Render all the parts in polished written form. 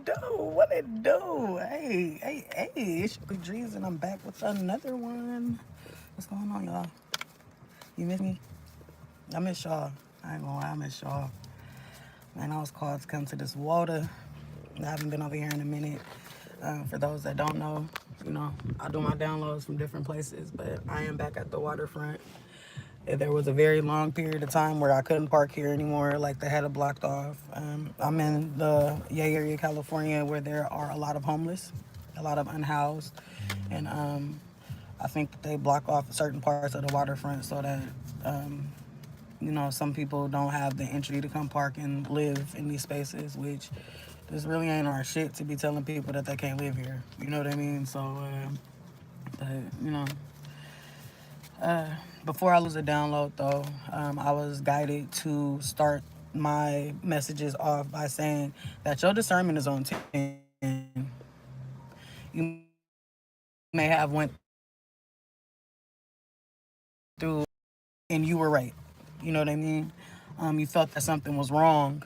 do? What it do? Hey, it's your Big Drees, and I'm back with another one. What's going on, y'all? You miss me? I miss y'all. I ain't gonna lie, I miss y'all. Man, I was called to come to this water. I haven't been over here in a minute. For those that don't know, I do my downloads from different places, but I am back at the waterfront. There was a very long period of time where I couldn't park here anymore, like they had it blocked off. I'm in the Bay Area, California, where there are a lot of homeless, a lot of unhoused, and I think that they block off certain parts of the waterfront so that um, some people don't have the entry to come park and live in these spaces, which this really ain't our shit to be telling people that they can't live here. You know what I mean? So, but, you know, uh, before I lose a download, though, I was guided to start my messages off by saying that your discernment is on 10. You may have went through and you were right. You know what I mean? You felt that something was wrong.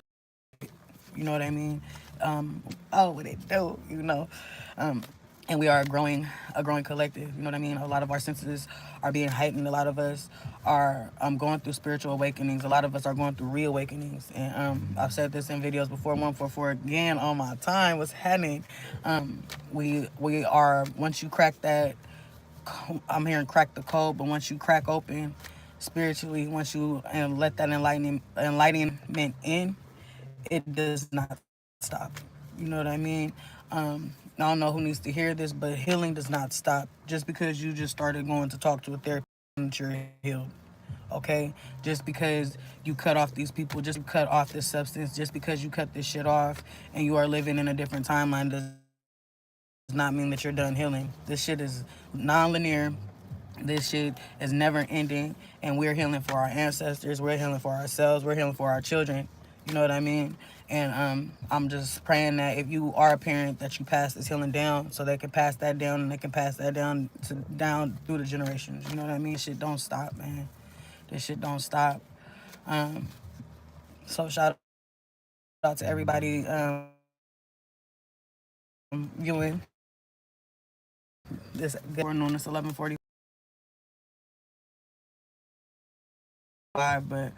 You know what I mean? Oh, what it do? And we are a growing collective. You know what I mean? A lot of our senses are being heightened. A lot of us are going through spiritual awakenings. A lot of us are going through reawakenings. And I've said this in videos before. 144 again on my time. What's happening? We are, once you crack that, I'm hearing crack the code, but once you crack open spiritually, once you let that enlightenment in, it does not stop. You know what I mean? I don't know who needs to hear this, but healing does not stop. Just because you just started going to talk to a therapist doesn't mean that you're healed. Okay? Just because you cut off these people, just cut off this substance, just because you cut this shit off and you are living in a different timeline does not mean that you're done healing. This shit is non-linear. This shit is never ending, and we're healing for our ancestors. We're healing for ourselves. We're healing for our children. You know what I mean? And I'm just praying that if you are a parent, that you pass this healing down, so they can pass that down, and they can pass that down through the generations. You know what I mean? This shit don't stop, man. This shit don't stop. Um, so shout out to everybody viewing this good morning on this 11:45, but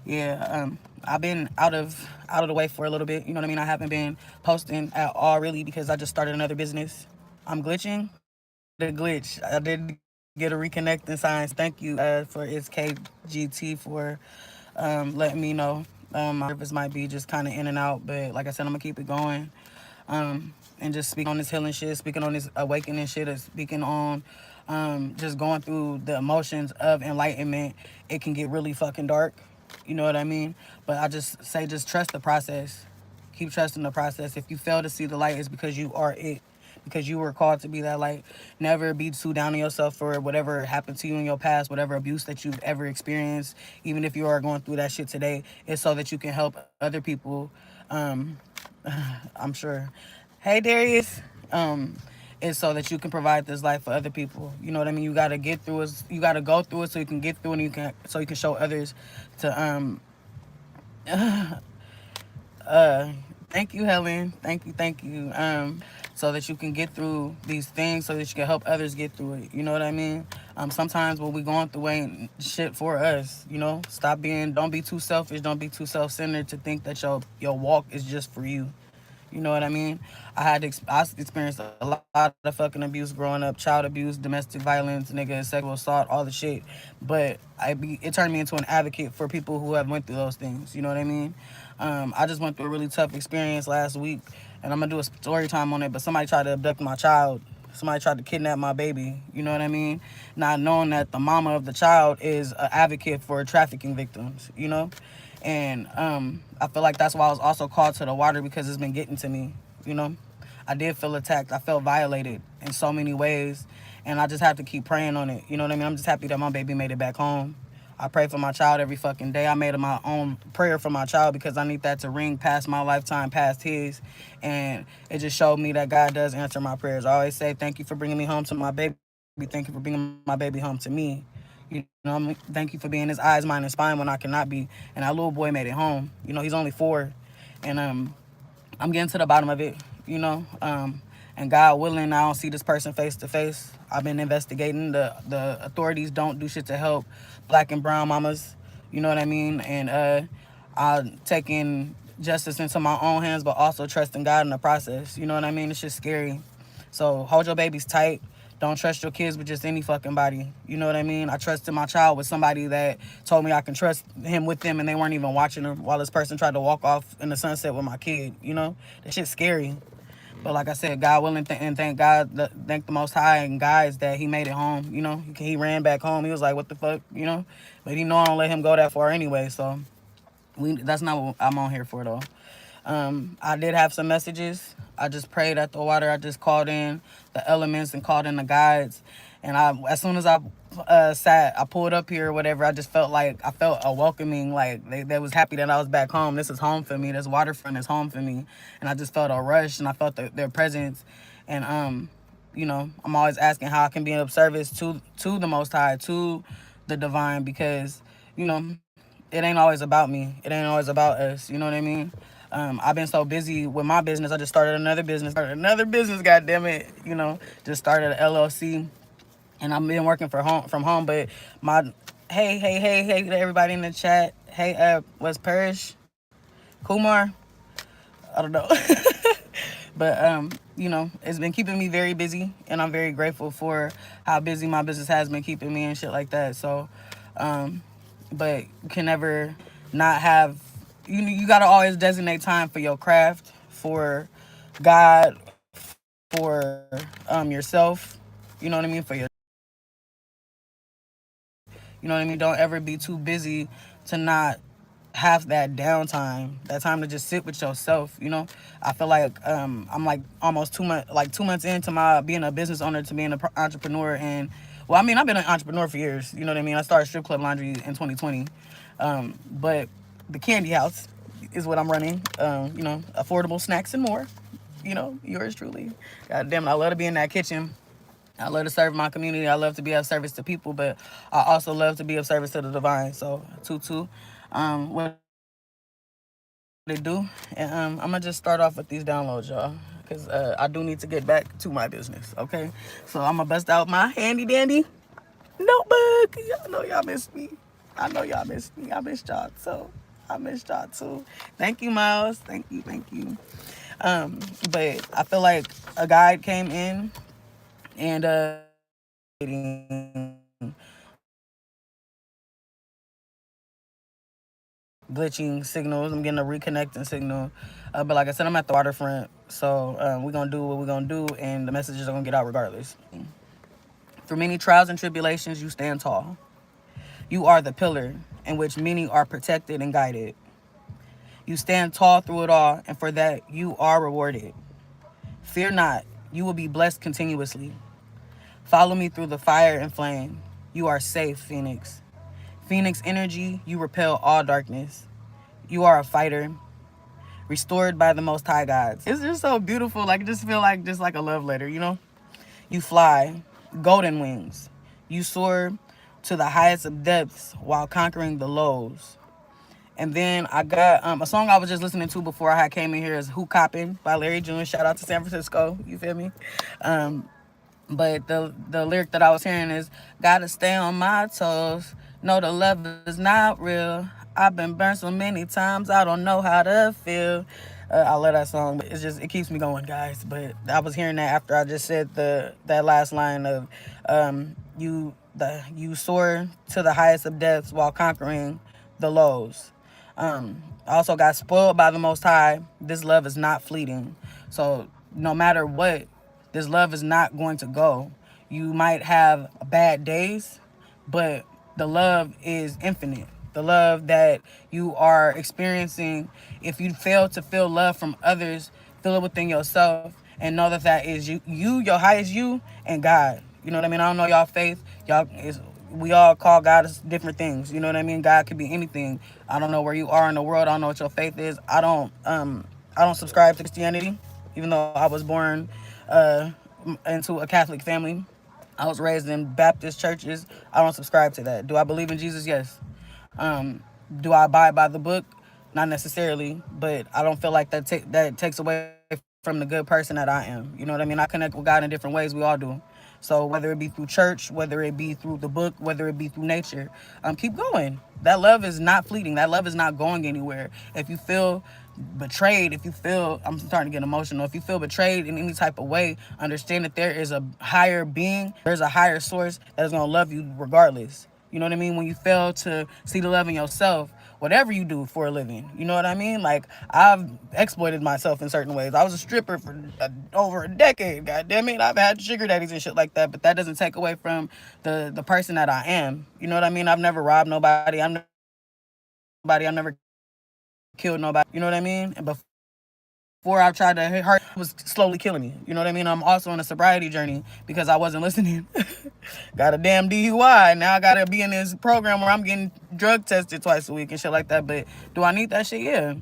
yeah, I've been out of the way for a little bit. You know what I mean? I haven't been posting at all really because I just started another business. I'm glitching. I did a glitch. I did get a reconnecting signs. Thank you for its KGT for letting me know. My service might be just kind of in and out, but like I said, I'm gonna keep it going. And just speaking on this healing shit, speaking on this awakening shit, or speaking on just going through the emotions of enlightenment. It can get really fucking dark. You know what I mean? But I just say, just trust the process. Keep trusting the process. If you fail to see the light, it's because you are it. Because you were called to be that light. Never be too down on yourself for whatever happened to you in your past, whatever abuse that you've ever experienced. Even if you are going through that shit today, it's so that you can help other people. Um, I'm sure. Hey, Darius. Um, it's so that you can provide this life for other people. You know what I mean? You gotta get through it. You gotta go through it so you can get through it, and you can show others to uh thank you, Helen. Thank you. So that you can get through these things, so that you can help others get through it. You know what I mean? Sometimes what we going through ain't shit for us. Don't be too selfish. Don't be too self-centered to think that your walk is just for you. You know what I mean? I experienced a lot of fucking abuse growing up, child abuse, domestic violence, nigga, sexual assault, all the shit. But it turned me into an advocate for people who have went through those things. You know what I mean? I just went through a really tough experience last week, and I'm gonna do a story time on it. But somebody tried to abduct my child. Somebody tried to kidnap my baby. You know what I mean? Not knowing that the mama of the child is an advocate for trafficking victims. And I feel like that's why I was also called to the water, because it's been getting to me. You know, I did feel attacked. I felt violated in so many ways, and I just have to keep praying on it. You know what I mean? I'm just happy that my baby made it back home. I pray for my child every fucking day. I made my own prayer for my child because I need that to ring past my lifetime, past his. And it just showed me that God does answer my prayers. I always say, thank you for bringing me home to my baby. Thank you for bringing my baby home to me. Thank you for being his eyes, mind, and spine when I cannot be. And that little boy made it home. He's only 4. And I'm getting to the bottom of it. you know. And God willing, I don't see this person face to face. I've been investigating. The authorities don't do shit to help black and brown mamas. You know what I mean? And I'm taking justice into my own hands, but also trusting God in the process. You know what I mean? It's just scary. So hold your babies tight. Don't trust your kids with just any fucking body. You know what I mean? I trusted my child with somebody that told me I can trust him with them, and they weren't even watching him while this person tried to walk off in the sunset with my kid. You know? That shit's scary. But like I said, God willing, and thank God, thank the Most High and guys that he made it home. You know, he ran back home. He was like, "What the fuck," you know. But he know I don't let him go that far anyway. So that's not what I'm on here for though. I did have some messages. I just prayed at the water. I just called in the elements and called in the guides. And as soon as I I pulled up here or whatever, I just felt like I felt a welcoming, like they was happy that I was back home. This is home for me. This waterfront is home for me. And I just felt a rush, and I felt their presence. And you know, I'm always asking how I can be of service to the Most High, to the divine, because you know, it ain't always about me. It ain't always about us. You know what I mean? I've been so busy with my business. I just started another business. God damn it. You know, just started an LLC, and I've been working from home. But my hey to everybody in the chat. Hey, was Parish Kumar? I don't know. But you know, it's been keeping me very busy, and I'm very grateful for how busy my business has been keeping me and shit like that. So, but you can never not have, you gotta always designate time for your craft, for God, for yourself. You know what I mean? For your, you know what I mean? Don't ever be too busy to not have that downtime, that time to just sit with yourself. You know, I feel like I'm like almost 2 months, like 2 months into my being a business owner to being an entrepreneur. And well, I mean, I've been an entrepreneur for years. You know what I mean? I started Strip Club Laundry in 2020, but the candy house is what I'm running. You know, affordable snacks and more. You know, yours truly. God damn it, I love to be in that kitchen. I love to serve my community. I love to be of service to people, but I also love to be of service to the divine. So, Tutu, what they do. And I'm gonna just start off with these downloads, y'all, because I do need to get back to my business. Okay, so I'm gonna bust out my handy dandy notebook. Y'all know y'all missed me. I know y'all missed me. I missed y'all, so I missed y'all too. Thank you, Miles. Thank you. But I feel like a guide came in, and glitching signals. I'm getting a reconnecting signal. But like I said, I'm at the waterfront. So we're going to do what we're going to do, and the messages are going to get out regardless. Through many trials and tribulations, you stand tall. You are the pillar in which many are protected and guided. You stand tall through it all, and for that, you are rewarded. Fear not, you will be blessed continuously. Follow me through the fire and flame. You are safe, Phoenix. Phoenix energy, you repel all darkness. You are a fighter, restored by the Most High gods. It's just so beautiful. Like, just feel like just like a love letter, you know? You fly, golden wings. You soar to the highest of depths while conquering the lows. And then I got a song I was just listening to before I came in here is Who Coppin' by Larry June. Shout out to San Francisco. You feel me? But the lyric that I was hearing is, gotta stay on my toes. No, the love is not real. I've been burned so many times, I don't know how to feel. I love that song, but it keeps me going, guys. But I was hearing that after I just said that last line of you soar to the highest of depths while conquering the lows. I also got spoiled by the Most High. This love is not fleeting. So no matter what, this love is not going to go. You might have bad days, but the love is infinite. The love that you are experiencing, if you fail to feel love from others, feel it within yourself, and know that that is you, your highest you, and God. You know what I mean? I don't know y'all faith. We all call God different things. You know what I mean? God could be anything. I don't know where you are in the world. I don't know what your faith is. I don't subscribe to Christianity, even though I was born into a Catholic family. I was raised in Baptist churches. I don't subscribe to that. Do I believe in Jesus? Yes. Do I abide by the book? Not necessarily, but I don't feel like that takes away from the good person that I am. You know what I mean? I connect with God in different ways. We all do. So whether it be through church, whether it be through the book, whether it be through nature, keep going. That love is not fleeting. That love is not going anywhere. If you feel betrayed, if you feel, I'm starting to get emotional, if you feel betrayed in any type of way, understand that there is a higher being, there's a higher source that is going to love you regardless. You know what I mean? When you fail to see the love in yourself, whatever you do for a living, you know what I mean? Like, I've exploited myself in certain ways. I was a stripper for over a decade, god damn it. I've had sugar daddies and shit like that, but that doesn't take away from the person that I am. You know what I mean? I've never robbed nobody. I've never killed nobody. You know what I mean? And before I tried to hurt, it was slowly killing me. You know what I mean? I'm also on a sobriety journey because I wasn't listening. Got a damn DUI. Now I gotta be in this program where I'm getting drug tested twice a week and shit like that. But do I need that shit? Yeah.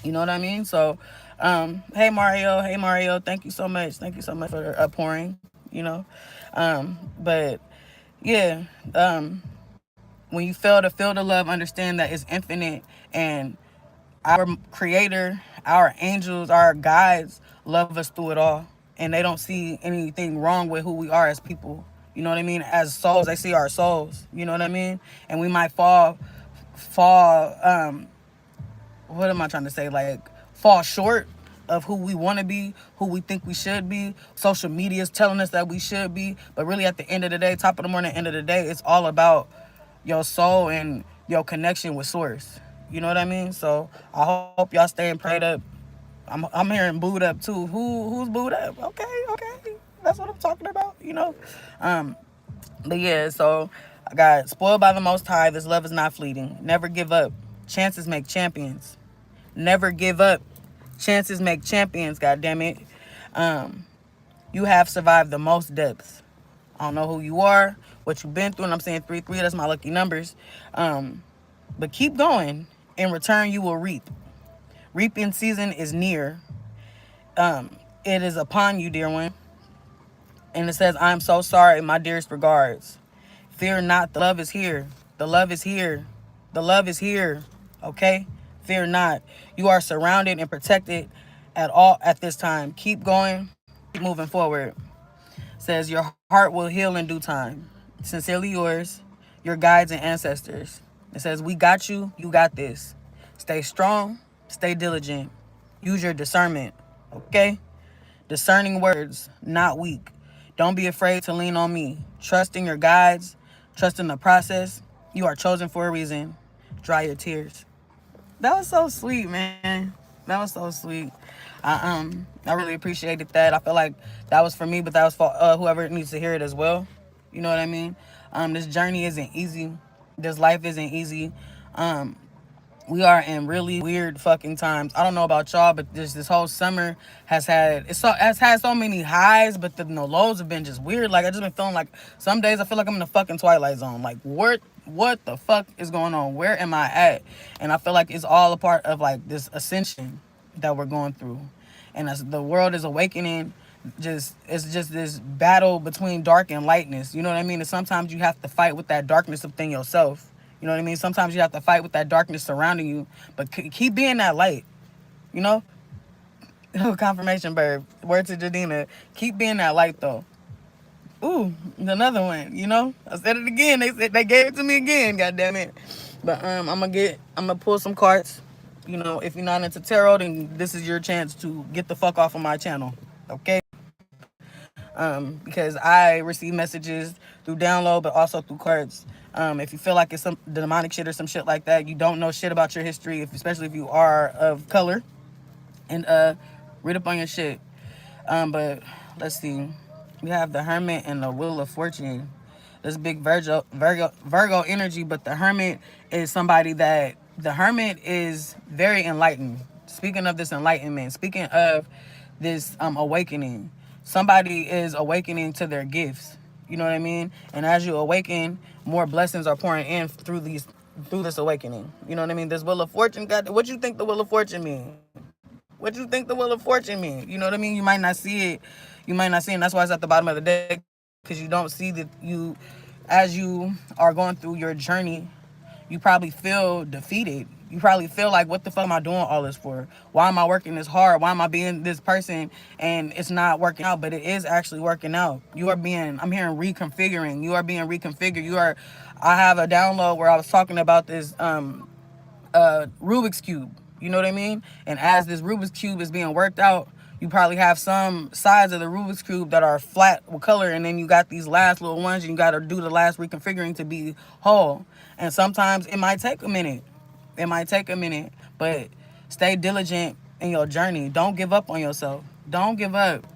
You know what I mean? So, hey Mario. Hey Mario. Thank you so much. Thank you so much for pouring, you know. But yeah, when you fail to feel the love, understand that it's infinite, and our creator, our angels, our guides love us through it all. And they don't see anything wrong with who we are as people. You know what I mean? As souls, they see our souls. You know what I mean? And we might fall, what am I trying to say? Like, fall short of who we want to be, who we think we should be. Social media is telling us that we should be. But really, at the end of the day, top of the morning, end of the day, it's all about your soul and your connection with source. You know what I mean? So I hope y'all staying prayed up. I'm hearing booed up too. Who's booed up? Okay. That's what I'm talking about, you know? But yeah, so I got spoiled by the Most High. This love is not fleeting. Never give up. Chances make champions. Never give up. Chances make champions, god damn it. You have survived the most depths. I don't know who you are, what you've been through, and I'm saying 3-3, that's my lucky numbers. But keep going. In return, you will reap. Reaping season is near. It is upon you, dear one. And it says, I am so sorry, my dearest regards. Fear not, the love is here. The love is here. The love is here. Okay? Fear not. You are surrounded and protected at this time. Keep going. Keep moving forward. It says, your heart will heal in due time. Sincerely yours, your guides and ancestors. It says, we got you. You got this. Stay strong. Stay diligent. Use your discernment. Okay? Discerning words, not weak. Don't be afraid to lean on me. Trust in your guides. Trust in the process. You are chosen for a reason. Dry your tears. That was so sweet, man. That was so sweet. I really appreciated that. I feel like that was for me, but that was for whoever needs to hear it as well. You know what I mean? This journey isn't easy. This life isn't easy. We are in really weird fucking times. I don't know about y'all, but this whole summer has had so many highs, but the lows have been just weird. Like, I just been feeling like some days I feel like I'm in the fucking Twilight Zone. Like, what the fuck is going on? Where am I at? And I feel like it's all a part of like this ascension that we're going through. And as the world is awakening, it's just this battle between dark and lightness. You know what I mean? And sometimes you have to fight with that darkness within yourself. You know what I mean? Sometimes you have to fight with that darkness surrounding you, but keep being that light, you know? Confirmation bird. Word to Jadina. Keep being that light, though. Ooh, another one, you know? I said it again. They gave it to me again, god damn it. But I'm gonna pull some cards. You know, if you're not into tarot, then this is your chance to get the fuck off of my channel, okay? Because I receive messages through download, but also through cards. If you feel like it's some demonic shit or some shit like that, you don't know shit about your history, especially if you are of color, and read up on your shit. But let's see. We have the Hermit and the Wheel of Fortune. This big Virgo energy, but the Hermit is somebody that the Hermit is very enlightened. Speaking of this enlightenment, speaking of this awakening, somebody is awakening to their gifts. You know what I mean? And as you awaken, more blessings are pouring in through this awakening. You know what I mean? This Wheel of Fortune, what you think the Wheel of Fortune mean? What you think the Wheel of Fortune mean? You know what I mean? You might not see it. And that's why it's at the bottom of the deck, because you don't see that as you are going through your journey, you probably feel defeated. You probably feel like, what the fuck am I doing all this for? Why am I working this hard? Why am I being this person and it's not working out? But it is actually working out. You are being, I'm hearing reconfiguring. You are being reconfigured. I have a download where I was talking about this Rubik's Cube. You know what I mean? And as this Rubik's Cube is being worked out, you probably have some sides of the Rubik's Cube that are flat with color, and then you got these last little ones, and you got to do the last reconfiguring to be whole. And sometimes it might take a minute. It might take a minute, but stay diligent in your journey. Don't give up on yourself. Don't give up.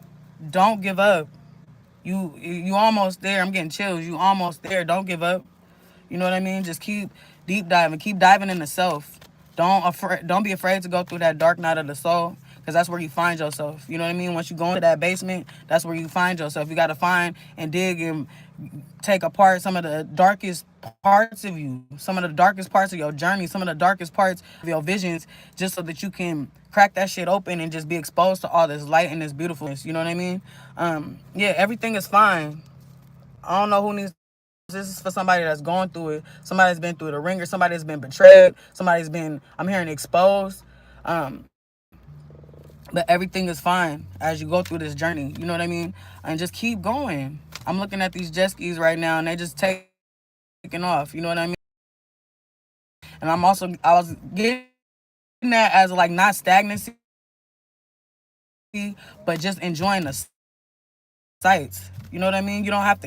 Don't give up. You almost there. I'm getting chills. You almost there. Don't give up. You know what I mean? Just keep deep diving. Keep diving into self. Don't be afraid to go through that dark night of the soul, because that's where you find yourself. You know what I mean? Once you go into that basement, that's where you find yourself. You got to find and dig and take apart some of the darkest parts of you, some of the darkest parts of your journey, some of the darkest parts of your visions, just so that you can crack that shit open and just be exposed to all this light and this beautifulness. You know what I mean? Yeah, everything is fine. I don't know who needs. This is for somebody that's going through it. Somebody's been through the ringer. Somebody's been betrayed. Somebody's been, I'm hearing, exposed. But everything is fine as you go through this journey. You know what I mean? And just keep going. I'm looking at these jet skis right now, and they just taking off. You know what I mean? And I was getting that as like not stagnancy, but just enjoying the sights. You know what I mean? You don't have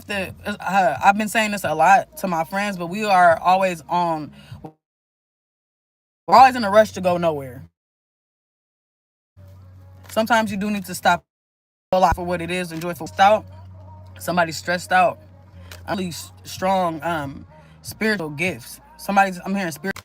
to, I've been saying this a lot to my friends, but we're always in a rush to go nowhere. Sometimes you do need to stop a lot for what it is, enjoy for out. Somebody's stressed out. Really strong spiritual gifts. I'm hearing spiritual